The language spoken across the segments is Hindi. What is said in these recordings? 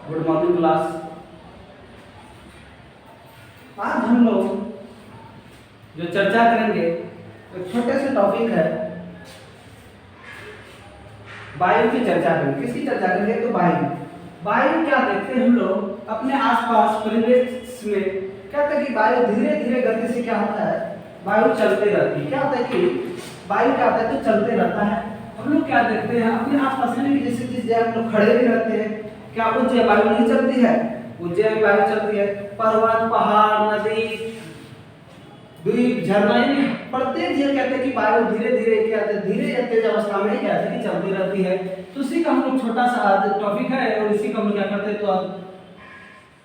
Good morning class. आज हम लोग जो चर्चा करेंगे एक छोटे से टॉपिक है, वायु की चर्चा करेंगे। किसकी चर्चा करेंगे? तो वायु। वायु क्या देखते हैं हम लोग अपने आसपास परिवेश में, क्या होता है कि वायु धीरे धीरे गति से क्या होता है, वायु चलते रहती है। क्या होता है कि वायु क्या होता है तो चलते रहता है। हम लोग क्या देखते हैं अपने आसपास में, जैसे जिस जगह हम लोग खड़े भी रहते हैं, क्या उस जगह वायु नहीं चलती है? उस जगह वायु चलती है। पर्वत, पहाड़, नदी, द्वीप, झरना, यानी प्रत्येक जगह कहते हैं कि वायु धीरे धीरे क्या है, धीरे या तेज अवस्था में क्या है कि चलती रहती है। तो उसी का हम लोग छोटा सा टॉपिक है और इसी का हम लोग क्या करते हैं तो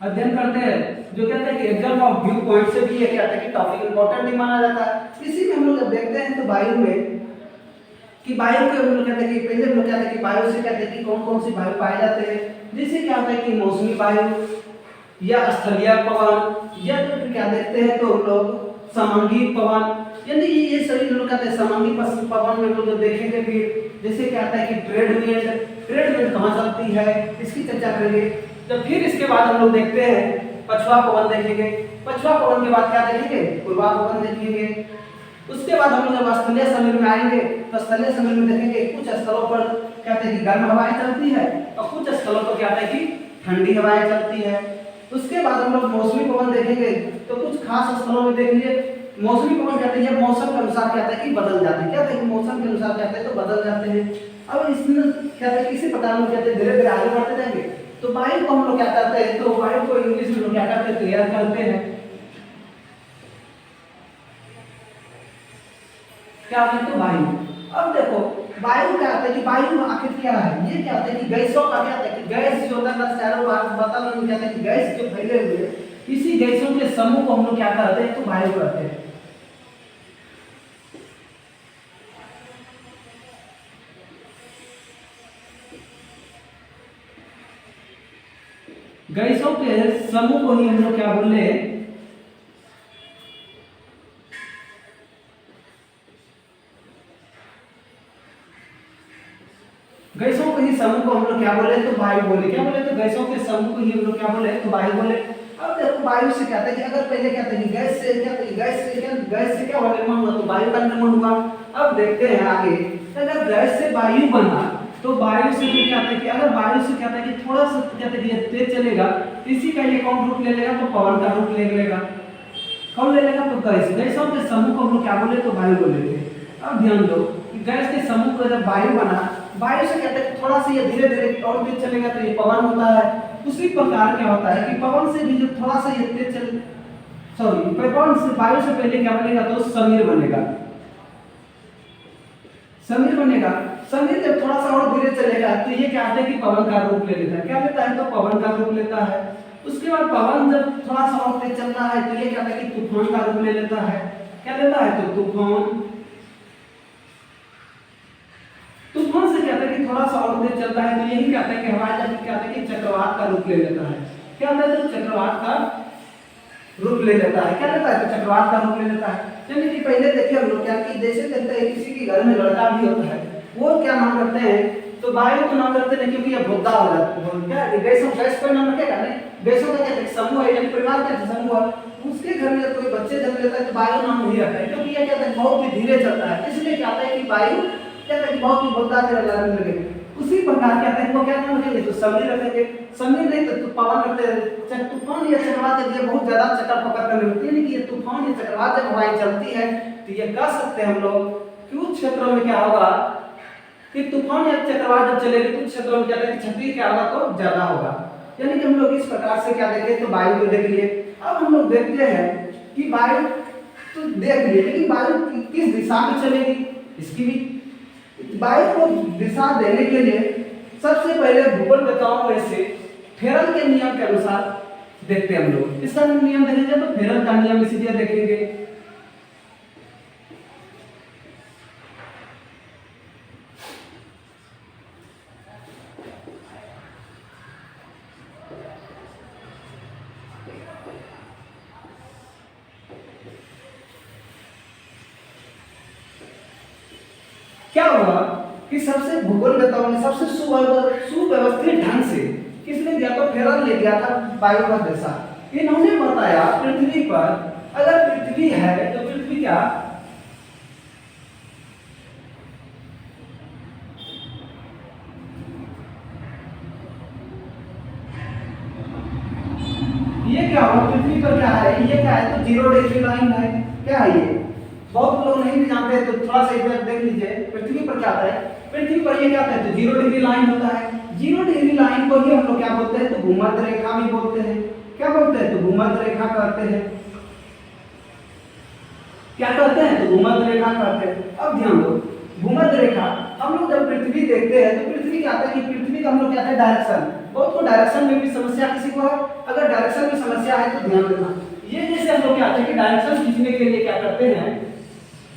अध्ययन करते हैं, जो कहते हैं कि एग्जाम ऑफ व्यू पॉइंट से भी ये क्या है कि टॉपिक इंपॉर्टेंट ही माना जाता है। इसी में हम लोग जब देखते हैं तो वायु में कि वायु के हम लोग कहते हैं कि पहले हम लोग कहते हैं कि वायु से कहते हैं कि कौन कौन सी वायु पाए जाते हैं। जैसे क्या होता है कि मौसमी वायु या स्थलीय पवन, या तो फिर क्या देखते हैं तो हम लोग समांगी पवन, यानी ये सभी लोग कहते हैं समांगी पवन में हम लोग देखेंगे। फिर जैसे क्या आता है कि ट्रेड विंड कहाँ चलती है, इसकी चर्चा करेंगे। तो फिर इसके बाद हम लोग देखते हैं पछुआ पवन देखेंगे। पछुआ पवन के बाद क्या देखेंगे? पूर्वा पवन देखेंगे। उसके बाद हम लोग जब स्थलीय समीर में आएंगे तो स्थलीय समीर में देखेंगे कुछ स्थलों पर कहते हैं कि गर्म हवाएं चलती है और कुछ स्थलों पर क्या है कि ठंडी हवाएं चलती है। उसके बाद हम लोग मौसमी पवन देखेंगे तो कुछ खास स्थलों में देख लिए मौसमी पवन कहते हैं मौसम के अनुसार क्या है कि बदल जाते हैं। क्या है कि मौसम के अनुसार कहते हैं तो बदल जाते हैं। अब इसमें क्या है इसी प्रकार हम कहते हैं धीरे धीरे आगे बढ़ते जाएंगे। तो वायु को हम लोग क्या करते हैं तो वायु को इंग्लिश में लोग क्या करते हैं क्लियर करते हैं। क्या है तो वायु। अब देखो वायु क्या होता है कि वायु आखिर क्या है? ये क्या होता है कि गैसों का क्या होता है कि गैस जो होता है चारों बता रहे क्या है कि गैस जो फैले हुए इसी गैसों के समूह को हम लोग क्या करते हैं तो वायु कहते हैं। गैसों के समूह को ही हम लोग क्या बोले? गैसों के ही समूह को हम लोग क्या बोले तो वायु बोले। क्या बोले तो गैसों के समूह को ही हम लोग क्या बोले तो वायु बोले। अब देखो वायु से क्या है कि अगर पहले क्या था कि गैस से क्या हुआ निर्माण हुआ तो वायु का निर्माण हुआ। अब देखते हैं आगे अगर गैस से वायु बना तो वायु से भी क्या है कि अगर वायु से क्या है कि थोड़ा सा क्या है कि तेज चलेगा इसी का ये कौन रूप ले लेगा तो पवन का रूप ले लेगा। कौन ले लेगा तो गैस। गैसों के समूह को हम लोग क्या बोले तो वायु बोले थे। अब ध्यान दो कि गैस के समूह को जब वायु बना, वायु से कहते हैं थोड़ा सा ये धीरे धीरे और तेज चलेगा तो ये पवन होता है। उसी प्रकार क्या होता है कि पवन से भी जो थोड़ा सा ये तेज चल पवन से वायु से पहले क्या बनेगा तो समीर बनेगा। समीर बनेगा। समीर जब थोड़ा सा और धीरे चलेगा तो ये क्या होता है कि पवन का रूप ले लेता है। क्या लेता है तो पवन का रूप लेता है। उसके बाद पवन जब थोड़ा सा और तेज चलता है तो ये क्या होता है कि तूफान का रूप ले लेता है। क्या लेता है तो तूफान। तूफान से क्या है कि थोड़ा सा और तेज चलता है तो यही कहता है कि हवाई जहाज क्या है कि चक्रवात का रूप ले लेता है। क्या होता है तो चक्रवात का रूप ले लेता है। क्या लेता है तो चक्रवात का रूप ले लेता है। यानी कि पहले देखिए हम लोग क्या कि जैसे कहते हैं किसी के घर में लड़का भी होता है वो क्या नाम करते हैं तो वायु को नाम करते हैं क्योंकि ये भोद्दा हो जाता है। क्या गैस को नाम रखेगा नहीं। गैसों का क्या समूह है यानी परिवार का समूह है। उसके घर में कोई बच्चे जन्म लेता है तो वायु नाम नहीं रखता है क्योंकि ये कहते हैं बहुत ही धीरे चलता है। इसलिए क्या होता है कि वायु कहते हैं बहुत ही भोद्दा से लगे। उसी प्रकार क्या कहते हैं वो क्या नाम रखेंगे तो समीर रखेंगे। समीर नहीं तो पवन रखते हैं। तूफान या चक्रवात जब ये बहुत ज्यादा चक्कर पकड़ कर मिलती है कि ये तूफान या चक्रवात जब हवाएं चलती है तो ये कह सकते हैं हम लोग कि उस क्षेत्रों में क्या होगा कि तूफान या चक्रवात जब चलेगी तो क्षेत्रों में क्या है क्षति क्या होगा तो ज्यादा होगा। यानी कि हम लोग इस प्रकार से क्या देखें तो वायु को देख लिए। अब हम लोग देखते हैं कि वायु तो देख लिए लेकिन वायु किस दिशा में चलेगी इसकी भी। वायु को दिशा देने के लिए सबसे पहले भूगोलवेत्ताओं में से फेरल के नियम के अनुसार देखते हैं हम लोग। इसका नियम देखेंगे तो फेरल का नियम इसीलिए देखेंगे। क्या हुआ कि सबसे भूगोलवेत्ताओं ने सबसे सुव्यवस्थित ढंग से किसने दिया? तो फेरन ले दिया था वायु का दिशा। इन्होंने बताया पृथ्वी पर अगर पृथ्वी है तो पृथ्वी क्या ये क्या हुआ? पृथ्वी पर क्या है? ये क्या है? तो 0 डिग्री लाइन है। क्या है ये? बहुत लोग नहीं जानते तो थोड़ा सा इधर देख लीजिए। पृथ्वी पर क्या आता है? पृथ्वी पर ये क्या होता है? तो 0 डिग्री लाइन होता है। 0 डिग्री लाइन को ही हम लोग क्या बोलते हैं? तो भूमध्य रेखा भी बोलते हैं। क्या बोलते हैं? तो भूमध्य रेखा कहते हैं। क्या कहते हैं? तो भूमध्य रेखा कहते हैं। अब ध्यान दो, भूमध्य रेखा हम लोग जब पृथ्वी देखते हैं तो पृथ्वी क्या आता है कि पृथ्वी का हम लोग क्या है? डायरेक्शन। बहुत को डायरेक्शन में भी समस्या किसी को है, अगर डायरेक्शन में समस्या है तो ध्यान देना। ये जैसे हम लोग क्या है कि डायरेक्शन खींचने के लिए क्या करते हैं?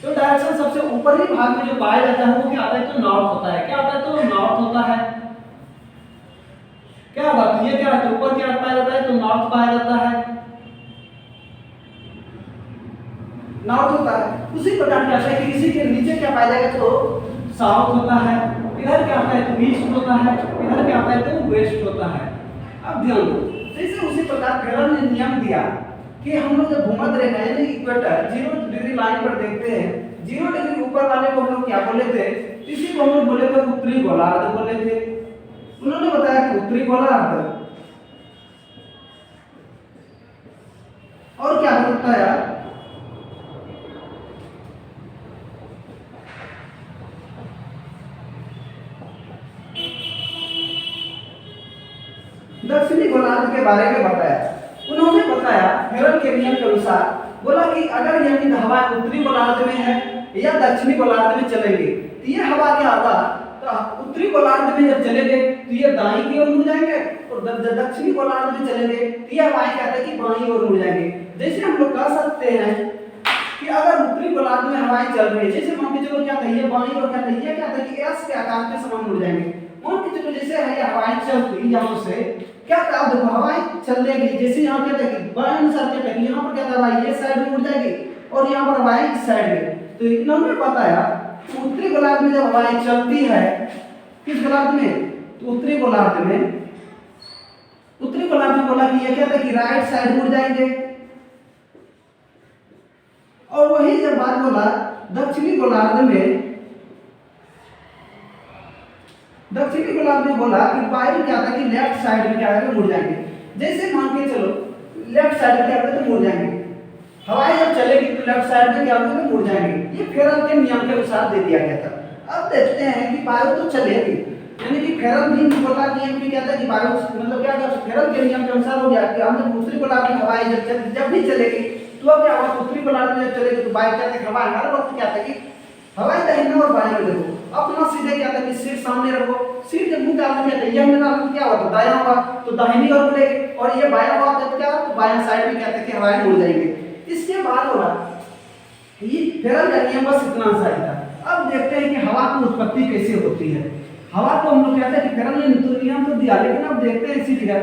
तो डायरेक्शन सबसे ऊपरी भाग में जो पाया जाता है वो क्या आता है? तो नॉर्थ होता है। क्या आता है? तो नॉर्थ होता है। क्या होगा? तो ये क्या है? तो ऊपर क्या पाया जाता है? तो नॉर्थ पाया जाता है, नॉर्थ होता है। उसी प्रकार क्या है कि इसी के नीचे क्या पाया जाएगा? तो साउथ होता है। इधर क्या आता है? तो ईस्ट होता है। इधर क्या आता है? तो वेस्ट होता है। अब ध्यान दो, जैसे उसी प्रकार फेरन ने नियम दिया कि हम लोग जब भूमध्य रेखा यानी इक्वेटर 0 डिग्री लाइन पर देखते हैं, 0 डिग्री ऊपर वाले को हम लोग क्या बोले थे? इसी को हम लोग बोले थे उत्तरी गोलार्ध बोले थे। उन्होंने बताया कि उत्तरी गोलार्ध और क्या बताया? दक्षिणी गोलार्ध के बारे में बताया। उन्होंने बताया फेरन के नियम के अनुसार, बोला कि अगर यानी हवा उत्तरी गोलार्ध में है या दक्षिणी गोलार्ध में चलेंगे तो ये हवा क्या होगा? तो उत्तरी गोलार्ध में जब चलेंगे तो ये दाईं की ओर मुड़ जाएंगे और जब दक्षिणी गोलार्ध में चलेंगे तो ये हवाएं कहते हैं कि बाईं ओर मुड़ जाएंगे। जैसे हम लोग कह सकते हैं कि अगर उत्तरी गोलार्ध में हवाएं चल रही है, जैसे मान के चलो क्या था? ये बाईं ओर क्या था? ये क्या था कि एस के आकार के समान मुड़ जाएंगे। मान के चलो जैसे है ये हवाएं चलती यहाँ से क्या था? देखो हवाएं चलेगी, जैसे यहाँ क्या था कि बाएं अनुसार क्या था कि यहाँ पर क्या था? हवाएं ये साइड में मुड़ जाएगी और यहाँ पर हवाएं इस साइड में। तो इन्होंने बताया उत्तरी गोलार्ध में जब हवाएं चलती है, किस गोलार्ध में? तो उत्तरी गोलार्ध में। उत्तरी गोलार्ध में बोला कि ये क्या था कि राइट साइड मुड़ जाएंगे। और वही जब बात बोला दक्षिणी गोलार्ध में, दक्षिणी गोलार्ध में बोला कि वायु क्या था कि लेफ्ट साइड में क्या है? मुड़ जाएंगे। जैसे मान के चलो लेफ्ट साइड में क्या होगा? तो मुड़ जाएंगे। हवाएं जब चलेगी तो लेफ्ट साइड में क्या होगा? तो मुड़ जाएंगे। ये फेरन के नियम के अनुसार दे दिया गया था। अब देखते हैं कि वायु तो चलेगी, यानी कि फेरन भी बोला नियम भी कहता है कि वायु मतलब क्या था? फेरन के नियम के अनुसार हो गया कि हम जब उत्तरी गोलार्ध में हवाएं जब भी चलेगी तो अब क्या होगा? उत्तरी गोलार्ध में जब चलेगी तो वायु क्या था? हवा हर वक्त क्या था कि हवाएं दाहिने और बाएं में देखो। अपना सीधे क्या था कि सिर सामने रखो, सिर के मुंह डालने क्या था? यह मेरा क्या हुआ? तो दायां हुआ तो दाहिनी ओर मुड़ेगी और ये बायां हुआ तो क्या? तो बायां साइड में क्या था कि हवाएं मुड़ जाएंगे। इसके बाद होगा ये फेरन का नियम बस इतना सा ही था। अब देखते हैं कि हवा की उत्पत्ति कैसे होती है। हवा को हम लोग कहते हैं कि फेरन ने नियम तो दिया, लेकिन अब देखते हैं इसी जगह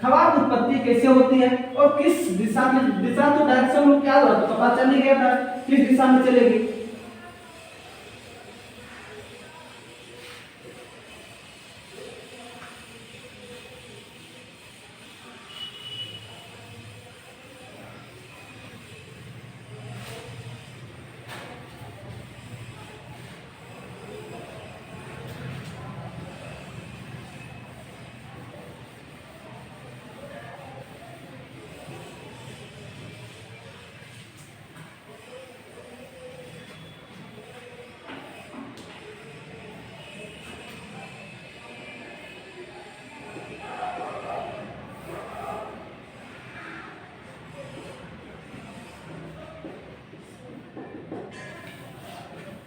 हवा की उत्पत्ति कैसे होती है और किस दिशा में। दिशा तो डायरेक्शन में क्या हो रहा? तो पता चल ही गया था किस दिशा में चलेगी।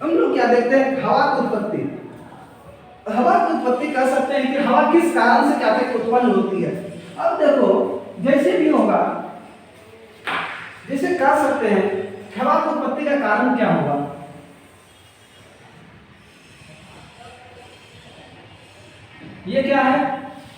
हम लोग क्या देखते हैं? हवा की उत्पत्ति। हवा की उत्पत्ति कह सकते हैं कि हवा किस कारण से क्या है उत्पन्न होती है। अब देखो जैसे भी होगा, जैसे कह सकते हैं हवा की उत्पत्ति का कारण क्या होगा? ये क्या है?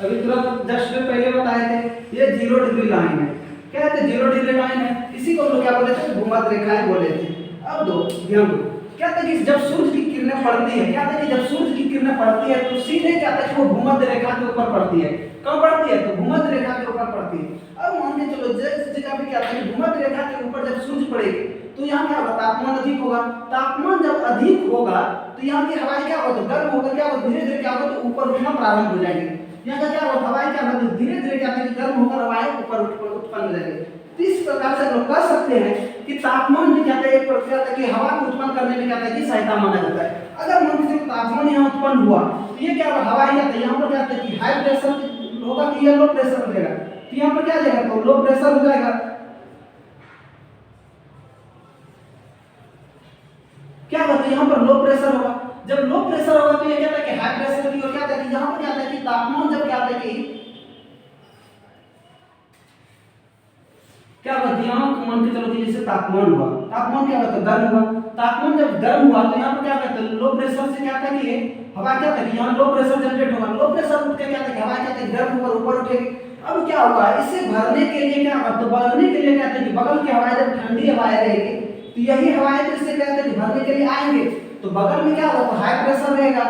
अभी तुरंत जस्ट पहले बताए थे ये 0 डिग्री लाइन है। क्या है? 0 डिग्री लाइन है। इसी को हम लोग क्या बोले थे? भूमध्य रेखाएं बोले थे। अब दो ध्यान दो क्या था कि जब सूर्य की किरणें पड़ती है, क्या होता है कि जब सूरज की किरणें पड़ती है तो सीधे क्या होता है कि वो भूमध्य रेखा के ऊपर पड़ती है। कब पड़ती है? तो भूमध्य रेखा के ऊपर पड़ती है। अब मान के चलो जिस जगह पे क्या होता है कि भूमध्य रेखा के ऊपर जब सूरज पड़ेगी तो यहाँ क्या होगा? तापमान अधिक होगा। तापमान जब अधिक होगा तो यहाँ की हवाएं क्या होगा? गर्म होकर क्या होगा? धीरे धीरे क्या होगा? तो ऊपर उठना प्रारंभ हो जाएगी। यहाँ का क्या होगा? हवाएं क्या होगा? धीरे धीरे क्या होगा कि गर्म होकर हवाएं ऊपर उत्पन्न हो जाएगी। तो इस प्रकार से लोग कह सकते हैं कि तापमान भी क्या है एक प्रक्रिया है कि हवा को उत्पन्न करने में क्या है कि सहायता माना जाता है। अगर मान लीजिए तापमान यहाँ उत्पन्न हुआ तो ये क्या होगा? हवा क्या है यहाँ पर क्या है कि हाई प्रेशर होगा कि ये लो प्रेशर हो जाएगा। तो यहाँ पर क्या आ जाएगा? तो लो प्रेशर हो जाएगा। क्या होगा? तो यहाँ पर लो प्रेशर होगा। जब लो प्रेशर होगा तो ये क्या है कि हाई प्रेशर की ओर क्या है कि यहाँ पर क्या है कि तापमान जब क्या है कि क्या होगा? यहाँ मान के चलो कि जैसे तापमान हुआ, तापमान क्या होता है? गर्म हुआ। तापमान जब गर्म हुआ तो यहाँ पर क्या होता है? लो प्रेशर से क्या होता है कि हवा क्या होता है कि यहाँ लो प्रेशर जनरेट होगा। लो प्रेशर उठ के क्या होता है कि हवा क्या होता है गर्म होकर ऊपर उठेगी। अब क्या होगा? इसे भरने के लिए क्या होगा? तो भरने के लिए क्या होता है कि बगल की हवाएं जब ठंडी हवाएं रहेगी तो यही हवाएं तो इससे क्या होता है कि भरने के लिए आएंगे। तो बगल में क्या होगा? तो हाई प्रेशर रहेगा।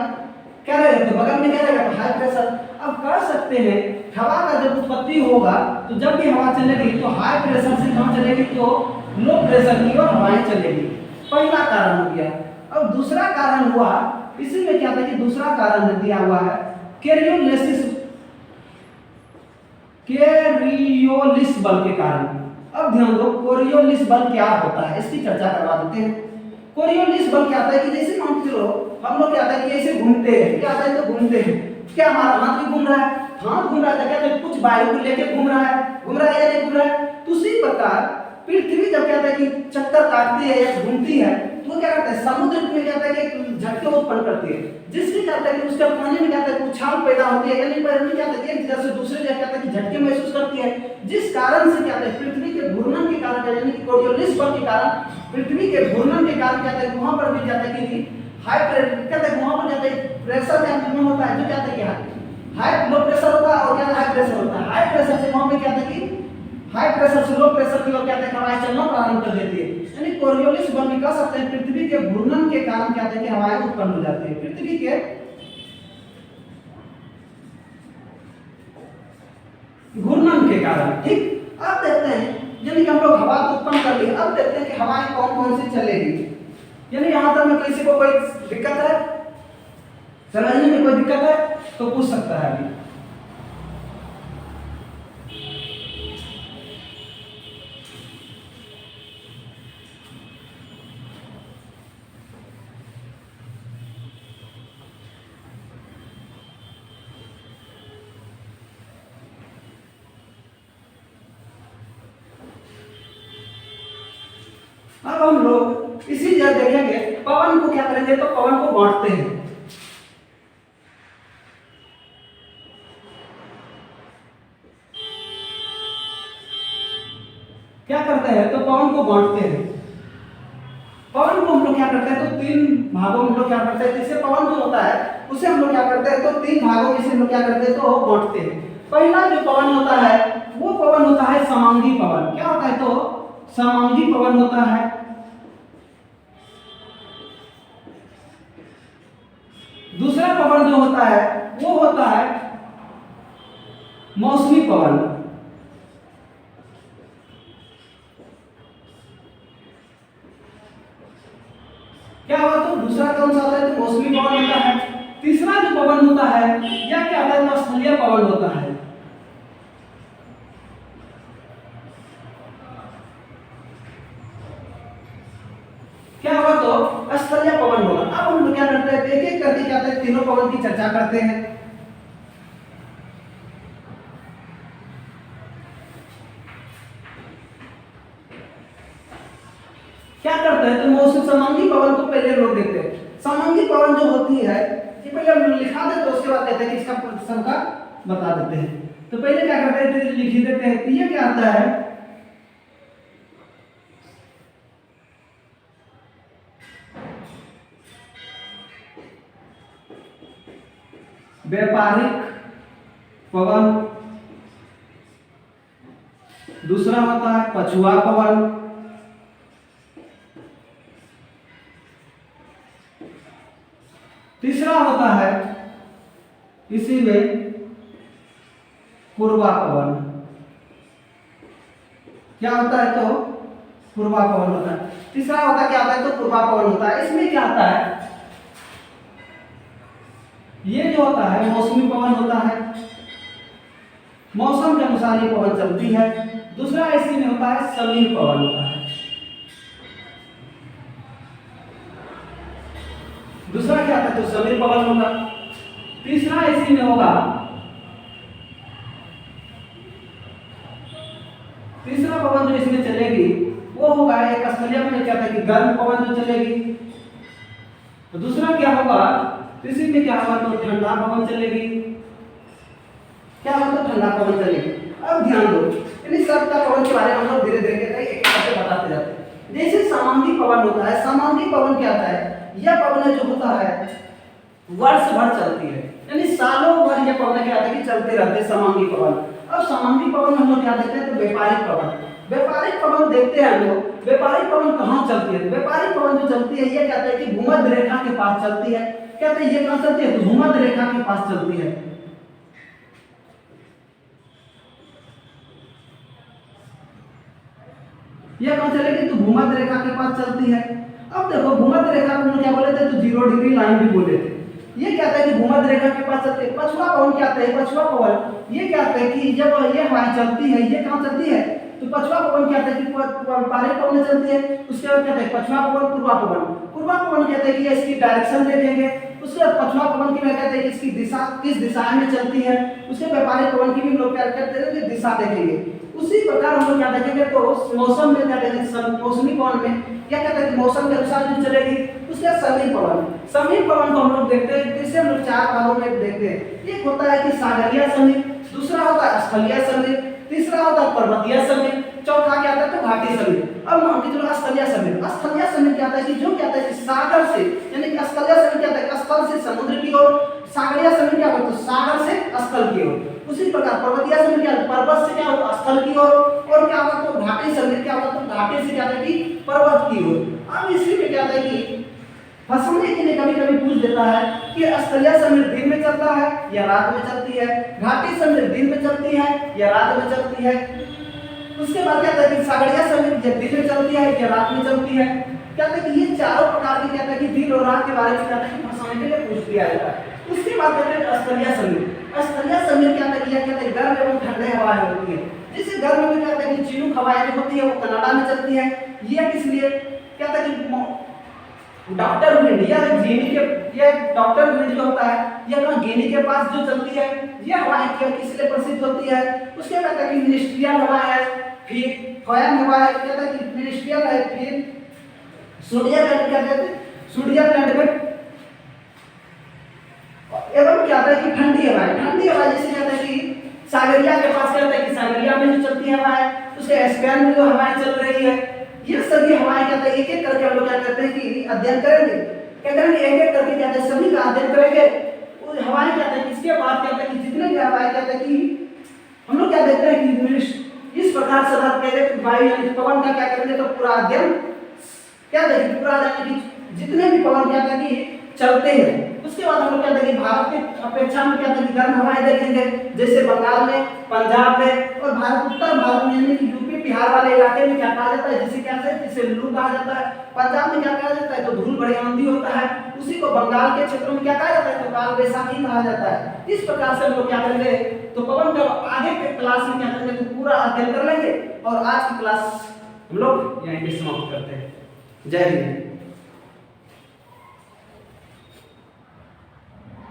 क्या रहेगा? तो बगल में क्या रहेगा? तो हाई प्रेशर। अब कह सकते हैं हवा का जब उत्पत्ति होगा तो जब भी हवा चलेगी तो हाई प्रेशर से कहां चलेगी? तो लो प्रेशर की ओर हवाएं चलेगी। पहला कारण हो गया। अब दूसरा कारण हुआ, इसी में क्या था कि दूसरा कारण दिया हुआ है कोरियोलिस बल के कारण। अब ध्यान दो कोरियोलिस बल क्या होता है इसकी चर्चा करवा देते हैं। कोरियोलिस बल क्या होता है कि जैसे मान के चलो हम लोग क्या होता है कि ऐसे घूमते हैं, क्या होता है तो घूमते हैं, क्या हमारा हाथ भी घूम रहा है? हाथ घूम रहा है क्या तो कुछ वायु को लेके घूम रहा है या नहीं घूम रहा है? तो उसी प्रकार पृथ्वी जब क्या होता है कि चक्कर काटती है या घूमती है तो क्या करता है समुद्र में क्या होता है कि झटके उत्पन्न करती है, जिससे क्या होता है कि उसके पानी में क्या होता है उछाल पैदा होती है, यानी पानी क्या होता है एक जगह से दूसरे जगह क्या होता है कि झटके महसूस करती है, जिस कारण से क्या होता है पृथ्वी के घूर्णन के कारण यानी कि कोरियोलिस बल के कारण पृथ्वी के घूर्णन के कारण क्या होता है वहां पर भी क्या होता है कि हाई प्रेशर क्या होता है वहां पर क्या होता है प्रेशर क्या होता है जो क्या होता है कि हाई लो प्रेशर होता है और क्या हाई प्रेशर होता है। हाई प्रेशर से वहां पे क्या होता है कि हाई प्रेशर से लो प्रेशर की ओर क्या होता है हवाएं चलना प्रारंभ कर देती है। यानी कोरियोलिस बल में कह सकते हैं पृथ्वी के घूर्णन के कारण क्या होता है कि हवाएं उत्पन्न हो जाती है। पृथ्वी के घूर्णन के कारण। ठीक, अब देखते हैं यानी कि हम लोग हवा को उत्पन्न कर लिए, अब देखते हैं कि हवाएं कौन कौन सी चलेगी। यानी यहां तक में किसी को कोई दिक्कत है, समझने में कोई दिक्कत है तो पूछ सकता है अभी। अब हम लोग इसी जगह देखेंगे पवन को क्या करेंगे तो पवन को बांटते हैं। क्या करते हैं तो पवन को बांटते हैं। पवन को हम लोग क्या करते हैं तो तीन भागों में हम लोग क्या करते हैं, जैसे पवन जो होता है उसे हम लोग क्या करते हैं तो तीन भागों में से हम लोग क्या करते हैं तो बांटते हैं। पहला जो पवन होता है वो पवन होता है समांगी पवन। क्या होता है तो समांगी पवन होता है। दूसरा पवन जो होता है वो होता है मौसमी पवन। क्या होगा तो दूसरा कौन सा होता है तो मौसमी पवन होता है। तीसरा जो पवन होता है या क्या होता है तो स्थलीय पवन होता है। क्या होगा तो स्थलीय पवन होगा। अब हम लोग क्या करते हैं एक एक करके क्या करते हैं तीनों पवन की चर्चा करते हैं। क्या करते हैं तो मौसम समांगी पवन को पहले लोग देखते हैं। समांगी पवन जो होती है ये पहले हम लिखा देते हैं, उसके बाद कहते हैं कि इसका सबका बता देते हैं। तो पहले क्या करते हैं तो लिख देते हैं तो ये क्या आता है व्यापारिक पवन। दूसरा होता है पछुआ पवन। तीसरा होता है इसी में पूर्वा पवन। क्या होता है? तो पूर्वा पवन होता है। तीसरा होता क्या होता है? तो पूर्वा पवन होता है। इसमें क्या होता है? ये जो होता है मौसमी पवन होता है, मौसम के अनुसार ये पवन चलती है। दूसरा इसी में होता है समीर पवन होता है। दूसरा क्या होता है? तो समीर पवन होगा। तीसरा इसी में होगा, तीसरा पवन जो इसमें चलेगी वो होगा एक स्थलीय में क्या था कि गर्म पवन जो चलेगी। तो दूसरा क्या होगा? इसी में क्या होगा? तो ठंडा पवन चलेगी। क्या होगा? तो ठंडा पवन चलेगी। अब ध्यान दो, इन सब का पवन के बारे में हम लोग धीरे धीरे एक एक करके बताते जाते हैं। जैसे समांगी पवन होता है, समांगी पवन क्या होता है? यह पवन जो होता है वर्ष भर चलती है, यानी सालों भर यह पवन क्या होता है कि चलते रहते हैं, समांगी पवन। अब समांगी पवन हम लोग क्या देखते हैं? तो व्यापारिक पवन। व्यापारिक पवन देखते हैं हम लोग, व्यापारिक पवन कहाँ चलती है? व्यापारिक पवन जो चलती है ये कहते हैं कि भूमध्य रेखा के पास चलती है। कहते हैं ये कहाँ चलती है? तो भूमध्य रेखा के पास चलती है। यह कहाँ चलेगी? तो भूमध्य रेखा के पास चलती है। अब देखो भूमध्य रेखा को हम क्या बोले थे? तो 0 डिग्री लाइन भी बोले थे। ये क्या है कि भूमध्य रेखा के पास चलते हैं। पछुआ पवन क्या है? पछुआ पवन ये क्या है कि जब ये हवाएं चलती है, ये कहाँ चलती है? तो पछुआ पवन क्या है कि व्यापारिक पवन चलती है। उसके बाद क्या है? पछुआ पवन, पूर्वा पवन। पूर्वा पवन कहते हैं कि इसकी डायरेक्शन देखेंगे। उसके बाद पछुआ पवन की कहते हैं कि इसकी दिशा किस दिशा में चलती है। उसके व्यापारिक पवन की भी लोग क्या करते हैं कि दिशा देखेंगे। उसी प्रकार हम लोग क्या देखेंगे? तो मौसम में क्या देखेंगे? मौसमी पवन में क्या कहते हैं? मौसम के अनुसार जो चलेगी। उसके समीर पवन, समीर पवन को हम लोग देखते हैं, इसे हम लोग 4 भागों में देखते हैं। एक होता है कि सागरीय समीर, दूसरा होता है स्थलीय समीर, तीसरा होता है पर्वतीय समीर, चौथा क्या आता है? तो घाटी समीर। अब मान के चलो स्थलीय समीर। स्थलीय समीर क्या होता है कि जो क्या होता है कि सागर से, यानी कि स्थलीय समीर क्या होता है कि स्थल से समुद्र की ओर, सागरीय समीर क्या होता है? तो सागर से स्थल की ओर। उसी प्रकार पर्वतीय समीर क्या होता है? पर्वत से क्या होता है? स्थल की ओर। और क्या होता है? तो घाटी समीर क्या होता है? तो घाटी से क्या होता है कि पर्वत की ओर। अब इसी में क्या होता है कि फंसने के लिए कभी कभी पूछ देता है कि स्थलीय समीर दिन में चलता है या रात में चलती है, घाटी समीर दिन में चलती है या रात में चलती है। उसके बाद क्या कहते हैं कि सागरीय समीर या दिन में चलती है या रात में चलती है। कहते हैं कि ये चारों प्रकार के कहते हैं कि दिन और रात के बारे में कहते हैं कि फंसाने के लिए पूछ दिया जाता है। उसके बाद कहते हैं स्थलीय समीर। स्थलीय समीर क्या कहते हैं? कहते हैं गर्म एवं ठंडे हवाएं होती है। जैसे गर्म में कहते हैं कि चिनूक हवाएं जो होती है वो कनाडा में चलती है। यह किस लिए? कहते हैं कि डॉक्टर विंड या गिनी के, ये डॉक्टर विंड जो होता है यह कहाँ? गिनी के पास जो चलती है। यह हवाएं किस लिए प्रसिद्ध होती है? उसके बाद कि मिनिस्ट्रियल हवा है, फिर फॉयन हवा है, कहते हैं कि मिनिस्ट्रियल है, फिर स्विट्जरलैंड क्या कहते हैं? स्विट्जरलैंड में। एवं क्या होता है कि ठंडी हवा है। ठंडी हवा जैसे कहते हैं कि सागरिया के पास क्या होता है कि सागरिया में जो चलती हवा है, उसके स्पेन में जो हवाएं चल रही है, ये सभी हवाएं कहते हैं एक एक करके हम लोग क्या करते हैं कि अध्ययन करेंगे। क्या करेंगे? एक एक करके कहते हैं सभी का अध्ययन करेंगे। वो हवाएं कहते हैं इसके बाद कहते हैं कि जितने भी हवाएं कहते हैं कि हम लोग क्या देखते हैं कि इस प्रकार से कहते हैं वायु पवन का क्या करेंगे? तो पूरा अध्ययन क्या देखेंगे? पूरा अध्ययन कि जितने भी पवन क्या कहते हैं चलते हैं। उसके बाद हम लोग क्या देखेंगे? भारत के अपेक्षा में क्या कहते हैं गर्म हवाएं देखेंगे, जैसे बंगाल में, पंजाब में और भारत उत्तर भारत में, यानी कि यूपी बिहार वाले इलाके में क्या कहा जाता है? जिसे क्या कहते हैं? जिसे लू कहा जाता है। पंजाब में क्या कहा जाता है? तो धूल भरी आंधी होता है। उसी को बंगाल के क्षेत्रों में क्या कहा जाता है? तो काल वैसाखी कहा जाता है। इस प्रकार से हम लोग क्या करेंगे? तो पवन का आगे के क्लास में क्या करेंगे? तो पूरा अध्ययन कर लेंगे। और आज की क्लास हम लोग यहीं पे समाप्त करते हैं। जय हिंद।